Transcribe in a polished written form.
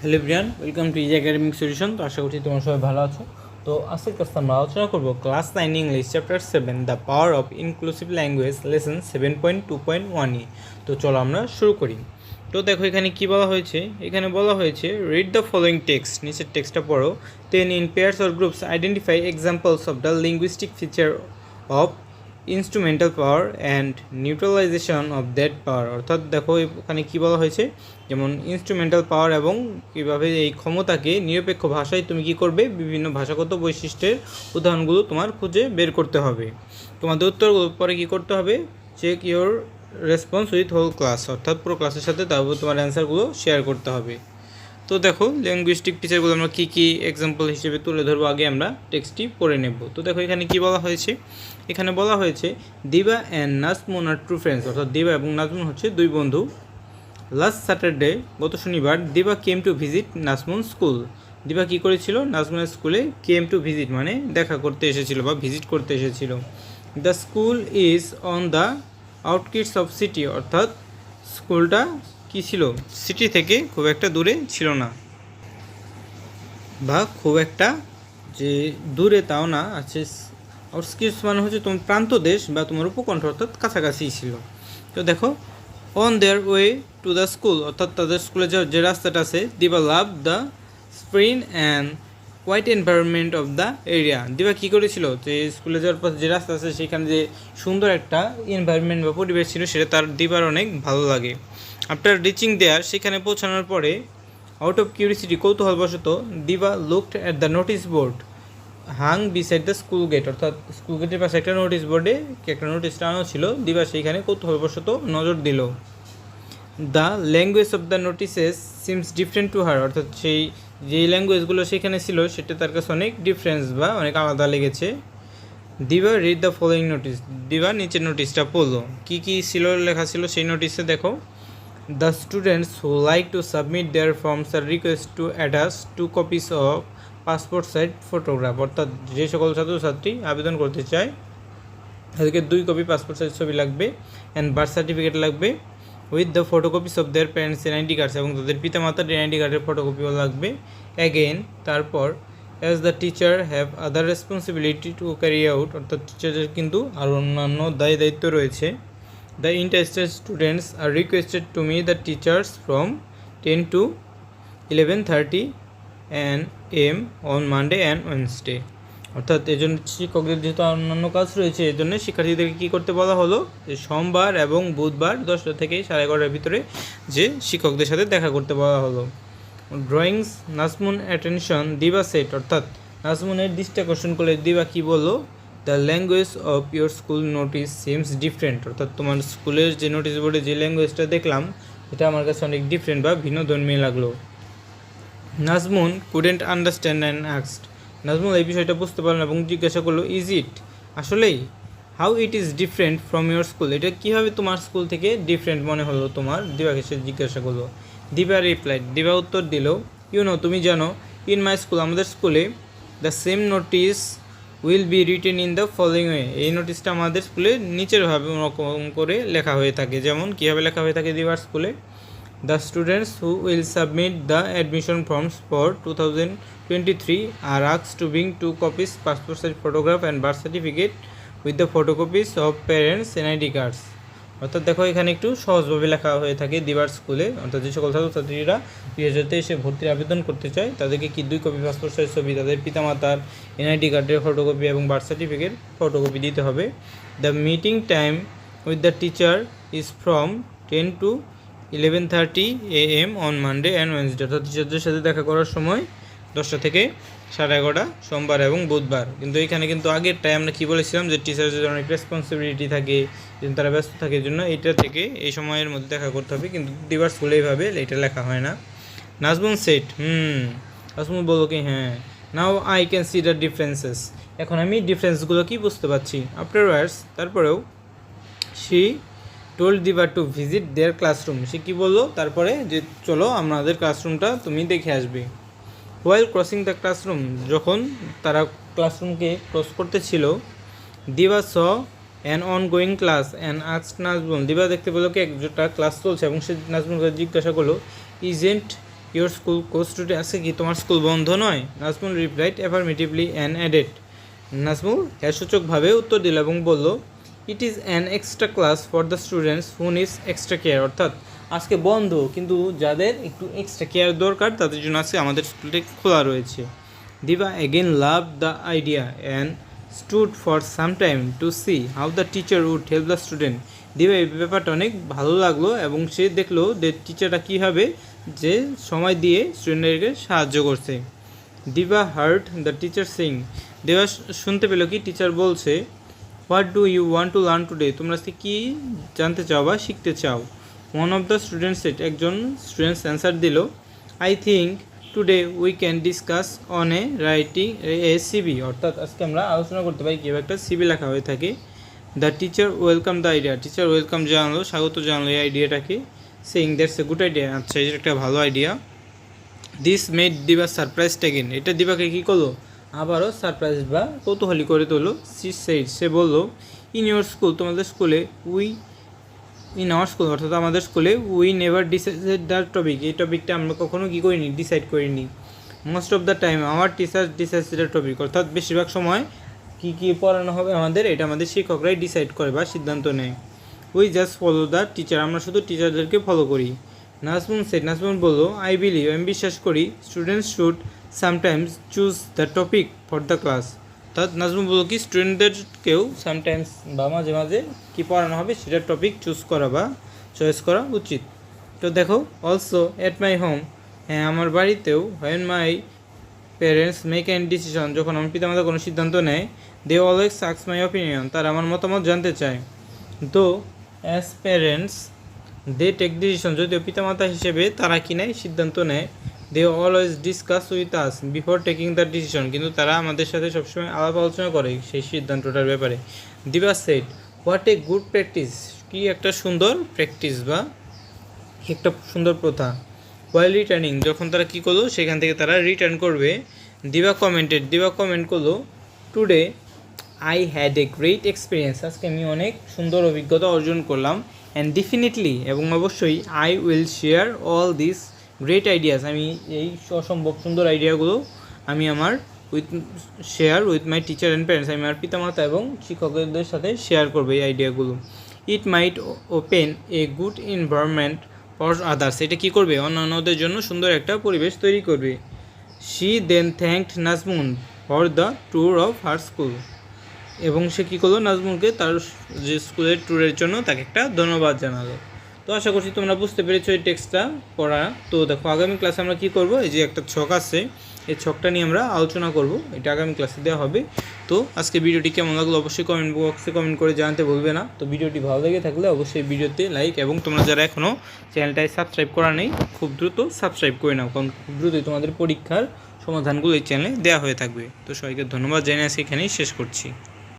Hello everyone, welcome to easy academic solution. তো আশা করছি তোমার সবাই ভালো আছো। তো আজকের ক্লাসে আমরা আলোচনা করব class 9 English chapter 7 the power of inclusive language lesson 7.2.1 এ। তো চলো আমরা শুরু করি। তো দেখো এখানে কি বলা হয়েছে, এখানে বলা হয়েছে রিড দ্য ফলোয়িং টেক্সট, নিচের টেক্সটটা পড়ো। Then in pairs or groups identify examples of the linguistic feature of instrumental power and neutralisation of that power. অর্থাৎ দেখো এখানে কী বলা হয়েছে, যেমন ইনস্ট্রুমেন্টাল পাওয়ার এবং কীভাবে এই ক্ষমতাকে নিরপেক্ষ ভাষায় তুমি কী করবে, বিভিন্ন ভাষাগত বৈশিষ্ট্যের উদাহরণগুলো তোমার খুঁজে বের করতে হবে। তোমাদের উত্তরগুলো পরে কী করতে হবে, check your response with whole class, অর্থাৎ পুরো ক্লাসের সাথে তারপর তোমার অ্যান্সারগুলো শেয়ার করতে হবে। তো দেখো লিঙ্গুইস্টিক ফিচারগুলো আমরা কী কী এক্সাম্পল হিসেবে তুলে ধরবো, আগে আমরা টেক্সটটি পড়ে নেব। তো দেখো এখানে কি বলা হয়েছে, এখানে বলা হয়েছে Diba and Nazmun are true friends, অর্থাৎ দিবা এবং নাজমুন হচ্ছে দুই বন্ধু। লাস্ট স্যাটারডে, গত শনিবার, Diba came to visit Nazmun school. Diba কী করেছিল, নাজমুনের স্কুলে কেম টু ভিজিট মানে দেখা করতে এসেছিল বা ভিজিট করতে এসেছিল। The school is on the outskirts of city, অর্থাৎ স্কুলটা কী ছিল, সিটি থেকে খুব একটা দূরে ছিল না, বা খুব একটা যে দূরে তাও না আছে। আউটস্কিটস মানে হচ্ছে তোমার প্রান্ত দেশ বা তোমার উপকণ্ঠ, অর্থাৎ কাছাকাছিই ছিল। তো দেখো on their way to the school, অর্থাৎ তাদের স্কুলে যাওয়ার যে রাস্তাটা আছে, Diba love the serene and quiet environment of the area. Diba কী করেছিল, যে স্কুলে যাওয়ার পর যে রাস্তা আছে সেখানে যে সুন্দর একটা এনভায়রনমেন্ট বা পরিবেশ ছিল, সেটা তার দিবার অনেক ভালো লাগে। আফটার রিচিং দেয়ার, সেখানে পৌঁছানোর পরে, আউট অফ কিউরিসিটি কৌতূহলবশত, Diba looked at the notice board hung beside the school gate, অর্থাৎ স্কুল গেটের পাশে একটা নোটিস বোর্ডে একটা নোটিস টানানো ছিল, দিবা সেইখানে কৌতূহলবশত নজর দিল। The language of the notices seems different to her, অর্থাৎ সেই যেই ল্যাঙ্গুয়েজগুলো সেখানে ছিল সেটা তার কাছে অনেক ডিফারেন্স বা অনেক আলাদা লেগেছে। দিবা রিড দ্য ফলোয়িং নোটিস, দিবা নিচের নোটিসটা পড়লো। কী কী ছিল লেখা ছিল সেই নোটিসে, দেখো the students who like to submit their forms are request to attach 2 copies of passport size photograph, অর্থাৎ যে সকল ছাত্রছাত্রী আবেদন করতে চায় তাদেরকে 2 কপি পাসপোর্ট সাইজ ছবি লাগবে, অ্যান্ড বার্থ সার্টিফিকেট লাগবে, with the photocopies of their parents NID cards, এবং তাদের পিতামাতার এনআইডি কার্ডের ফটোকপিও লাগবে। অ্যাগেন তারপর, as the teacher have other responsibility to carry out, অর্থাৎ টিচারের কিন্তু আরও অন্যান্য দায়িত্ব রয়েছে। The interested students are requested to me the teachers from 10 to 11:30 AM on Monday and Wednesday, অর্থাৎ এজন্য শিক্ষকদের যেহেতু অন্যান্য কাজ রয়েছে, এই জন্য শিক্ষার্থীদেরকে কী করতে বলা হলো, যে সোমবার এবং বুধবার 10টা থেকে 11:30-র ভিতরে যে শিক্ষকদের সাথে দেখা করতে বলা হলো। ড্রয়িংস নাজমুন অ্যাটেনশন, দিবা সেট, অর্থাৎ নাজমুনের দৃষ্টি আকর্ষণ করলে দিবা কী বললো, the language of your school notice seems different, অর্থাৎ তোমার স্কুলের যে নোটিস বোর্ডে যে ল্যাঙ্গুয়েজটা দেখলাম এটা আমার কাছে অনেক ডিফারেন্ট বা ভিন্ন ধর্মী লাগলো। Nazmun couldn't understand and asked, Nazmun এই বিষয়টা বুঝতে পারল এবং জিজ্ঞাসা করলো, ইজ ইট, আসলেই, how it is different from your school, এটা কীভাবে তোমার স্কুল থেকে ডিফারেন্ট মনে হলো তোমার, দিবাকে সে জিজ্ঞাসা করলো। দিবা রিপ্লাইড, দিবা উত্তর দিল, তুমি জানো, ইন মাই স্কুল, আমাদের স্কুলে, the same notice will be written in the following way, এই নোটিসটা আমাদের স্কুলে নিচেরভাবে ওরকম করে লেখা হয়ে থাকে। যেমন কীভাবে লেখা হয়ে থাকে দিবার স্কুলে, the students who will submit the admission forms for 2023 are asked to bring 2 copies passport size photograph and birth certificate with the photocopies of parents NID cards, অর্থাৎ দেখো এখানে একটু সহজভাবে লেখা হয়ে থাকে দিবার স্কুলে, অর্থাৎ যে সকল ছাত্রছাত্রীরা 2023 ভর্তির আবেদন করতে চায় তাদেরকে কি 2 কপি পাসপোর্ট সাইজ ছবি, তাদের পিতামাতার এনআইডি কার্ডের ফটোকপি এবং বার্থ সার্টিফিকেট ফটোকপি দিতে হবে। The meeting time with the teacher is from 10 to 11:30 AM on Monday and Wednesday, অর্থাৎ টিচারদের সাথে দেখা করার সময় 10টা থেকে 11:30 সোমবার এবং বুধবার। কিন্তু এখানে কিন্তু আগের টাইম আমরা কী বলেছিলাম, যে টিচারদের অনেক রেসপন্সিবিলিটি থাকে, তারা ব্যস্ত থাকে, জন্য এটা থেকে এই সময়ের মধ্যে দেখা করতে হবে, কিন্তু দিবার স্কুলে এইভাবে এটা লেখা হয় না। নাজমুন সেট, নাজমুন বলো কি, হ্যাঁ, now I can see the differences, এখন আমি ডিফারেন্সগুলো কি বুঝতে পারছি। আফটারওয়ার্ডস, তারপরেও, শি টোল্ড দিবা টু ভিজিট দেয়ার ক্লাসরুম, সে কী বললো তারপরে, যে চলো আমাদের ক্লাসরুমটা তুমি দেখে আসবে। হোয়াইল ক্রসিং দ্য ক্লাসরুম, যখন তারা ক্লাসরুমকে ক্রস করতেছিল, Diba saw an ongoing class and asked Nazmun, Diba দেখতে পেলো কি একটা ক্লাস চলছে এবং সে নাজমুনকে জিজ্ঞাসা করলো, isn't your school close today, আজকে কি তোমার স্কুল বন্ধ নয়? Nazmul replied affirmatively and added, Nazmul হ্যাঁ-সূচকভাবে উত্তর দিল এবং বলল, it is an extra class for the students who needs extra care, অর্থাৎ আজকে বন্ধ কিন্তু যাদের একটু এক্সট্রা কেয়ার দরকার তাদের জন্য আজকে আমাদের স্কুলটি খোলা রয়েছে। Diba again love the idea and stood for some time to see how the teacher would help the student. Diba এই ব্যাপারটা অনেক ভালো লাগলো এবং সে দেখলো যে টিচারটা কীভাবে যে সময় দিয়ে স্টুডেন্টদেরকে সাহায্য করছে। দিবা হার্ড দ্য টিচার সিং, দিবা শুনতে পেলো কি টিচার বলছে, what do you want to learn today, তোমরা আজকে কী জানতে চাও বা শিখতে চাও? One of the students said, একজন স্টুডেন্টস অ্যান্সার দিল, I think today we can discuss on a writing a CV, অর্থাৎ আজকে আমরা আলোচনা করতে পারি কীভাবে একটা সিবি লেখা হয়ে থাকে। The teacher welcome the idea, teacher welcome জানালো, স্বাগত জানালো এই আইডিয়াটাকে, saying that's a good idea, আচ্ছা এটা একটা ভালো idea. This made Diba surprise taken, এটা দিবাকে কী করলো, আবারও সারপ্রাইজ বা কৌতূহলী করে তোলো। সি সেইড, সে বললো, ইন ইউর স্কুল, তোমাদের স্কুলে, ইন আওয়ার স্কুল, অর্থাৎ আমাদের স্কুলে, we never decided the topic, এই টপিকটা আমরা কখনো কী করিনি, ডিসাইড করিনি। Most of the time our teacher decides the topic, অর্থাৎ বেশিরভাগ সময় কী কী পড়ানো হবে আমাদের এটা আমাদের শিক্ষকরাই ডিসাইড করে বা সিদ্ধান্ত নেয়। We just follow the teacher, আমরা শুধু টিচারদেরকে ফলো করি। নাজমুন সেড, নাজমুন বললো, আই বিলিভ, আমি বিশ্বাস করি, students should sometimes choose the topic for the class, অর্থাৎ নাজমুন বললো কি স্টুডেন্টদেরকেও সামটাইমস বা মাঝে মাঝে কী পড়ানো হবে সেটার টপিক চুজ করা বা চয়েস করা উচিত। তো দেখো, অলসো অ্যাট মাই হোম, হ্যাঁ আমার বাড়িতেও, when my parents make an decision, যখন আমার পিতামাতা কোনো সিদ্ধান্ত নেয়, they always ask my opinion, তারা আমার মতামত জানতে চায়। Though as parents they take decision, যদিও পিতামাতা হিসেবে তারা কি নেয়, সিদ্ধান্ত নেয়। They always discuss with us before taking the decision, কিন্তু তারা আমাদের সাথে সবসময় আলাপ আলোচনা করে সেই সিদ্ধান্তটার ব্যাপারে। Diba said, what a good practice, কি একটা সুন্দর প্র্যাকটিস বা একটা সুন্দর প্রথা। ওয়াইল রিটার্নিং, যখন তারা কী করলো সেখান থেকে তারা রিটার্ন করবে। দিবা কমেন্টেড, দিবা কমেন্ট করলো, today I had a great experience, আজকে আমি অনেক সুন্দর অভিজ্ঞতা অর্জন করলাম। অ্যান্ড ডেফিনেটলি, এবং অবশ্যই, I will share all this great ideas, আমি এই অসম্ভব সুন্দর আইডিয়াগুলো আমি আমার share with my teacher and parents, আমি আমার পিতামাতা এবং শিক্ষকদের সাথে শেয়ার করবো এই আইডিয়াগুলো। It might open a good environment for others, এটা কী করবে, অন্যান্যদের জন্য সুন্দর একটা পরিবেশ তৈরি করবে। She then thanked Nazmun for the tour of her school, এবং সে কী করলো, নাজমুনকে তার যে স্কুলের ট্যুরের জন্য তাকে একটা ধন্যবাদ জানালো। তো আশা করছি তোমরা বুঝতে পেরেছো এই টেক্সটটা পড়া। তো দেখো, আগামী ক্লাসে আমরা কী করব, এই যে একটা ছক আছে, এই ছকটা নিয়ে আমরা আলোচনা করব, এটা আগামী ক্লাসে দেওয়া হবে। তো আজকে ভিডিওটি কেমন লাগলো অবশ্যই কমেন্ট বক্সে কমেন্ট করে জানাতে ভুলবে না। তো ভিডিওটি ভালো লেগে থাকলে অবশ্যই ভিডিওতে লাইক, এবং তোমরা যারা এখনও চ্যানেলটায় সাবস্ক্রাইব করা নেই খুব দ্রুত সাবস্ক্রাইব করে নাও, কারণ খুব দ্রুতই তোমাদের পরীক্ষার সমাধানগুলো এই চ্যানেলে দেওয়া হয়ে থাকবে। তো সবাইকে ধন্যবাদ জানিয়ে আজকে এখানেই শেষ করছি।